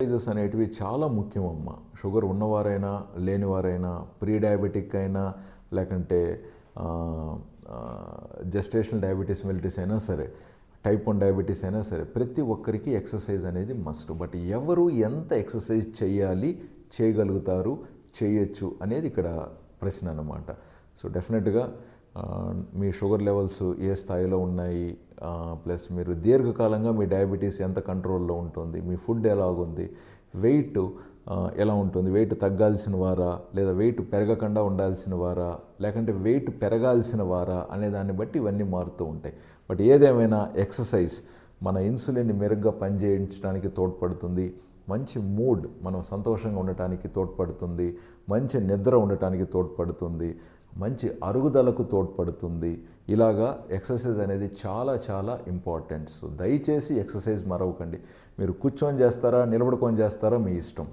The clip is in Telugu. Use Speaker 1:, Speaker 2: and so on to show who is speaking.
Speaker 1: ఎక్సర్సైజెస్ అనేటివి చాలా ముఖ్యమమ్మ. షుగర్ ఉన్నవారైనా, లేనివారైనా, ప్రీ డయాబెటిక్ అయినా, లేకంటే జెస్టేషనల్ డయాబెటీస్ మెలిటిస్ అయినా సరే, టైప్ 1 డయాబెటీస్ అయినా సరే, ప్రతి ఒక్కరికి ఎక్సర్సైజ్ అనేది మస్ట్. బట్ ఎవరు ఎంత ఎక్సర్సైజ్ చేయాలి, చేయగలుగుతారు, చేయొచ్చు అనేది ఇక్కడ ప్రశ్న అన్నమాట. సో డెఫినెట్గా మీ షుగర్ లెవెల్స్ ఏ స్థాయిలో ఉన్నాయి, ప్లస్ మీరు దీర్ఘకాలంగా మీ డయాబెటీస్ ఎంత కంట్రోల్లో ఉంటుంది, మీ ఫుడ్ ఎలాగుంది, వెయిట్ ఎలా ఉంటుంది, వెయిట్ తగ్గాల్సిన వారా లేదా వెయిట్ పెరగకుండా ఉండాల్సిన వారా లేకంటే వెయిట్ పెరగాల్సిన వారా అనే దాన్ని బట్టి ఇవన్నీ మారుతూ ఉంటాయి. బట్ ఏదేమైనా ఎక్సర్సైజ్ మన ఇన్సులిన్ని మెరుగ్గా పనిచేయించడానికి తోడ్పడుతుంది, మంచి మూడ్ మనం సంతోషంగా ఉండటానికి తోడ్పడుతుంది, మంచి నిద్ర ఉండటానికి తోడ్పడుతుంది, మంచి అరుగుదలకు తోడ్పడుతుంది. ఇలాగా ఎక్సర్సైజ్ అనేది చాలా చాలా ఇంపార్టెంట్. సో దయచేసి ఎక్సర్సైజ్ మరవకండి. మీరు కూర్చొని చేస్తారా, నిలబడుకొని చేస్తారా మీ ఇష్టం.